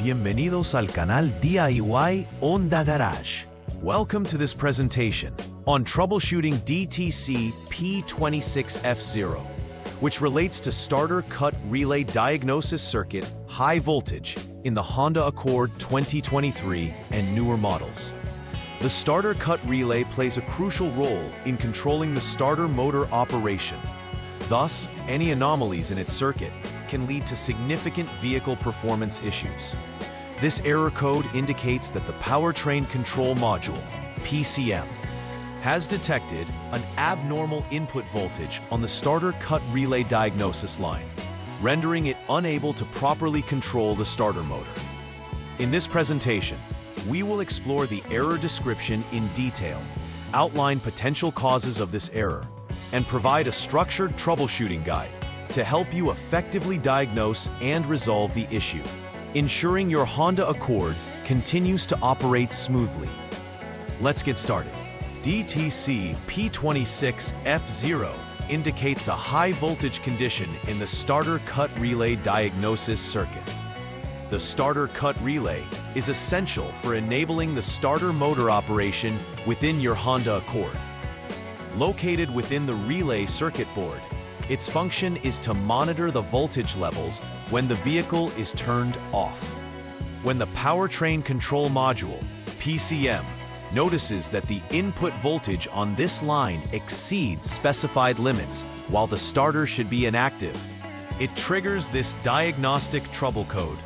Bienvenidos al canal DIY Onda Garage. Welcome to this presentation on troubleshooting DTC P26F0, which relates to starter cut relay diagnosis circuit high voltage in the Honda Accord 2023 and newer models. The starter cut relay plays a crucial role in controlling the starter motor operation. Thus, any anomalies in its circuit can lead to significant vehicle performance issues. This error code indicates that the powertrain control module, PCM, has detected an abnormal input voltage on the starter cut relay diagnosis line, rendering it unable to properly control the starter motor. In this presentation, we will explore the error description in detail, outline potential causes of this error, and provide a structured troubleshooting guide to help you effectively diagnose and resolve the issue, ensuring your Honda Accord continues to operate smoothly. Let's get started. DTC P26F0 indicates a high voltage condition in the starter cut relay diagnosis circuit. The starter cut relay is essential for enabling the starter motor operation within your Honda Accord. Located within the relay circuit board, its function is to monitor the voltage levels when the vehicle is turned off. When the powertrain control module, PCM, notices that the input voltage on this line exceeds specified limits while the starter should be inactive, it triggers this diagnostic trouble code.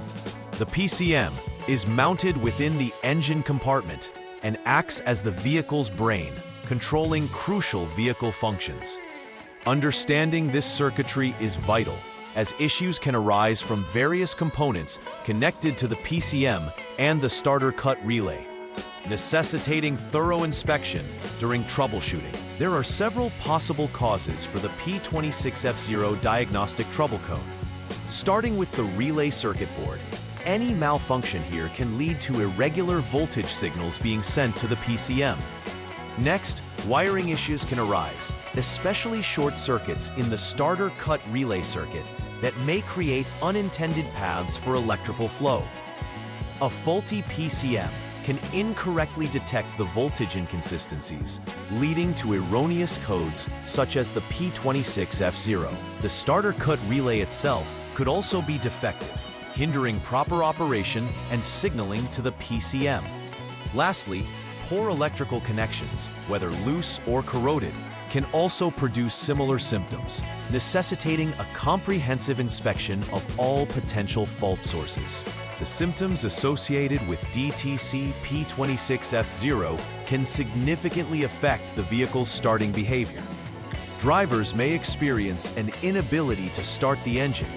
The PCM is mounted within the engine compartment and acts as the vehicle's brain, controlling crucial vehicle functions. Understanding this circuitry is vital, as issues can arise from various components connected to the PCM and the starter cut relay, necessitating thorough inspection during troubleshooting. There are several possible causes for the P26F0 diagnostic trouble code. Starting with the relay circuit board, any malfunction here can lead to irregular voltage signals being sent to the PCM. Next, wiring issues can arise, especially short circuits in the starter cut relay circuit that may create unintended paths for electrical flow. A faulty PCM can incorrectly detect the voltage inconsistencies, leading to erroneous codes such as the P26F0. The starter cut relay itself could also be defective, hindering proper operation and signaling to the PCM. Lastly, poor electrical connections, whether loose or corroded, can also produce similar symptoms, necessitating a comprehensive inspection of all potential fault sources. The symptoms associated with DTC P26F0 can significantly affect the vehicle's starting behavior. Drivers may experience an inability to start the engine,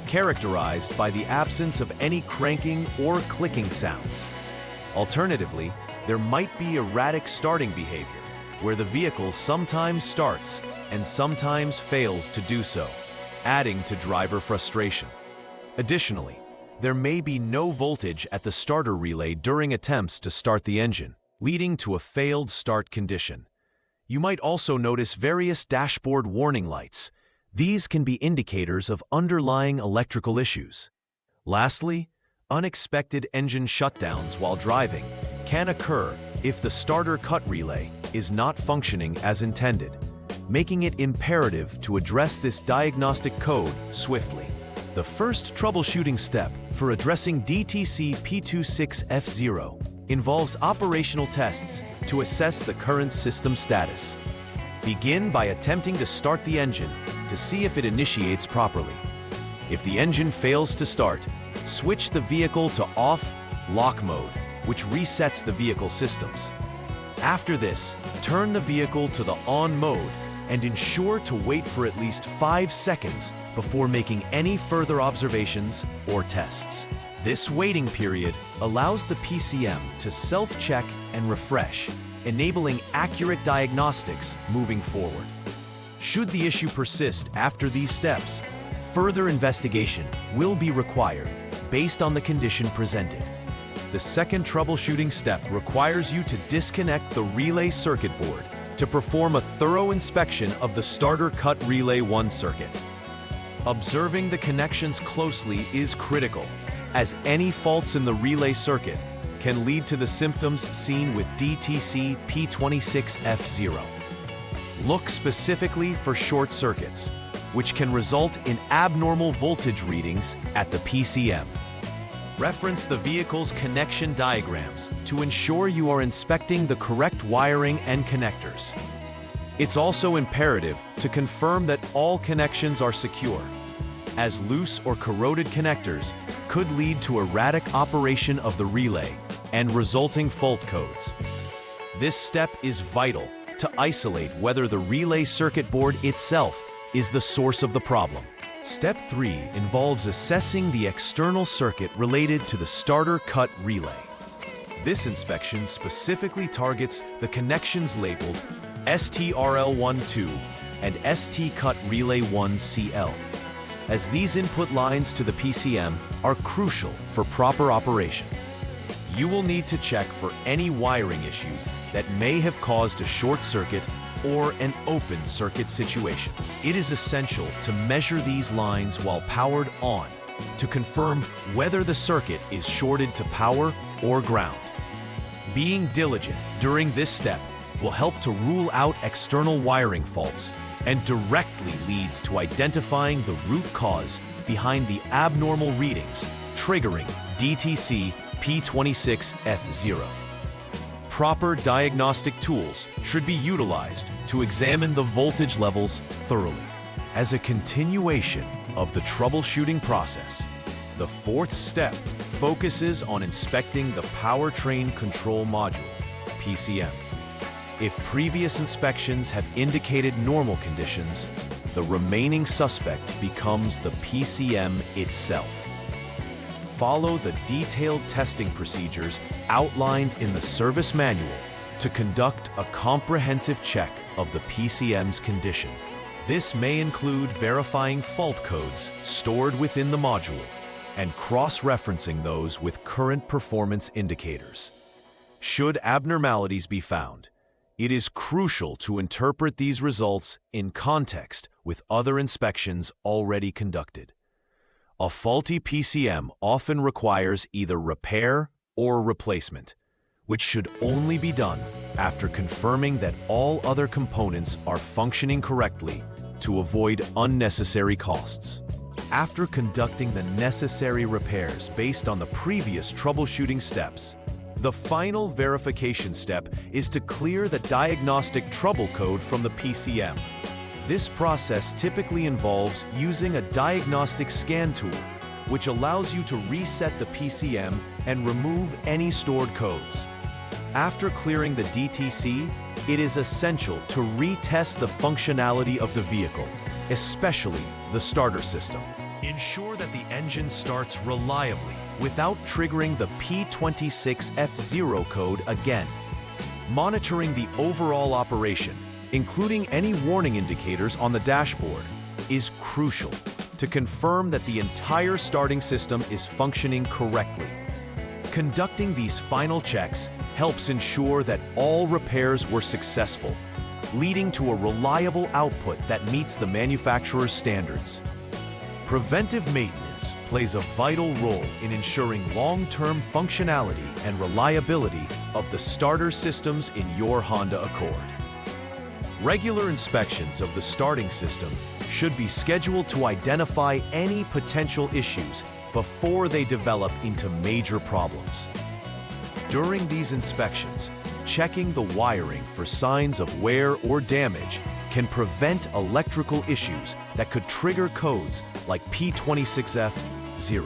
characterized by the absence of any cranking or clicking sounds. Alternatively, there might be erratic starting behavior, where the vehicle sometimes starts and sometimes fails to do so, adding to driver frustration. Additionally, there may be no voltage at the starter relay during attempts to start the engine, leading to a failed start condition. You might also notice various dashboard warning lights. These can be indicators of underlying electrical issues. Lastly, unexpected engine shutdowns while driving can occur if the starter cut relay is not functioning as intended, making it imperative to address this diagnostic code swiftly. The first troubleshooting step for addressing DTC P26F0 involves operational tests to assess the current system status. Begin by attempting to start the engine to see if it initiates properly. If the engine fails to start, switch the vehicle to off/lock mode, which resets the vehicle systems. After this, turn the vehicle to the on mode and ensure to wait for at least 5 seconds before making any further observations or tests. This waiting period allows the PCM to self-check and refresh, enabling accurate diagnostics moving forward. Should the issue persist after these steps, further investigation will be required based on the condition presented. The second troubleshooting step requires you to disconnect the relay circuit board to perform a thorough inspection of the starter cut relay 1 circuit. Observing the connections closely is critical, as any faults in the relay circuit can lead to the symptoms seen with DTC P26F0. Look specifically for short circuits, which can result in abnormal voltage readings at the PCM. Reference the vehicle's connection diagrams to ensure you are inspecting the correct wiring and connectors. It's also imperative to confirm that all connections are secure, as loose or corroded connectors could lead to erratic operation of the relay and resulting fault codes. This step is vital to isolate whether the relay circuit board itself is the source of the problem. Step 3 involves assessing the external circuit related to the starter cut relay. This inspection specifically targets the connections labeled STRL12 and ST cut relay 1CL, as these input lines to the PCM are crucial for proper operation. You will need to check for any wiring issues that may have caused a short circuit or an open circuit situation. It is essential to measure these lines while powered on to confirm whether the circuit is shorted to power or ground. Being diligent during this step will help to rule out external wiring faults and directly leads to identifying the root cause behind the abnormal readings triggering DTC P26F0. Proper diagnostic tools should be utilized to examine the voltage levels thoroughly. As a continuation of the troubleshooting process, the fourth step focuses on inspecting the powertrain control module, PCM. If previous inspections have indicated normal conditions, the remaining suspect becomes the PCM itself. Follow the detailed testing procedures outlined in the service manual to conduct a comprehensive check of the PCM's condition. This may include verifying fault codes stored within the module and cross-referencing those with current performance indicators. Should abnormalities be found, it is crucial to interpret these results in context with other inspections already conducted. A faulty PCM often requires either repair or replacement, which should only be done after confirming that all other components are functioning correctly to avoid unnecessary costs. After conducting the necessary repairs based on the previous troubleshooting steps, the final verification step is to clear the diagnostic trouble code from the PCM. This process typically involves using a diagnostic scan tool, which allows you to reset the PCM and remove any stored codes. After clearing the DTC, it is essential to retest the functionality of the vehicle, especially the starter system. Ensure that the engine starts reliably without triggering the P26F0 code again. Monitoring the overall operation, including any warning indicators on the dashboard, is crucial to confirm that the entire starting system is functioning correctly. Conducting these final checks helps ensure that all repairs were successful, leading to a reliable output that meets the manufacturer's standards. Preventive maintenance plays a vital role in ensuring long-term functionality and reliability of the starter systems in your Honda Accord. Regular inspections of the starting system should be scheduled to identify any potential issues before they develop into major problems. During these inspections, checking the wiring for signs of wear or damage can prevent electrical issues that could trigger codes like P26F0.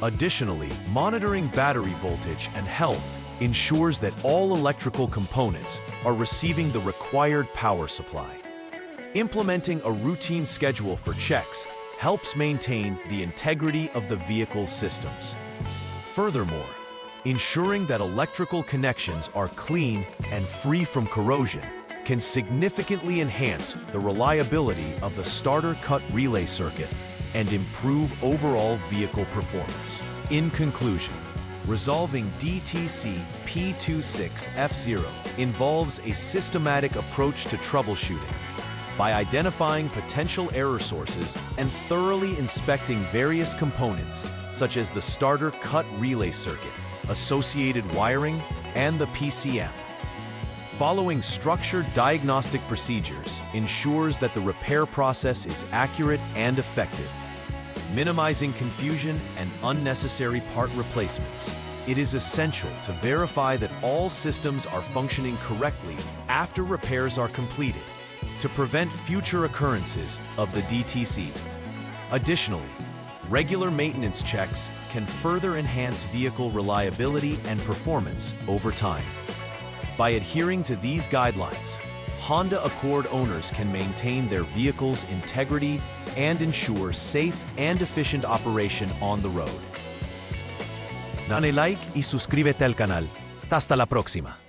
Additionally, monitoring battery voltage and health ensures that all electrical components are receiving the required power supply. Implementing a routine schedule for checks helps maintain the integrity of the vehicle's systems. Furthermore, ensuring that electrical connections are clean and free from corrosion can significantly enhance the reliability of the starter cut relay circuit and improve overall vehicle performance. In conclusion, resolving DTC P26F0 involves a systematic approach to troubleshooting, by identifying potential error sources and thoroughly inspecting various components, such as the starter cut relay circuit, associated wiring, and the PCM. Following structured diagnostic procedures ensures that the repair process is accurate and effective, minimizing confusion and unnecessary part replacements. It is essential to verify that all systems are functioning correctly after repairs are completed to prevent future occurrences of the DTC. Additionally, regular maintenance checks can further enhance vehicle reliability and performance over time. By adhering to these guidelines, Honda Accord owners can maintain their vehicle's integrity and ensure safe and efficient operation on the road. Dale like y suscríbete al canal. Hasta la próxima.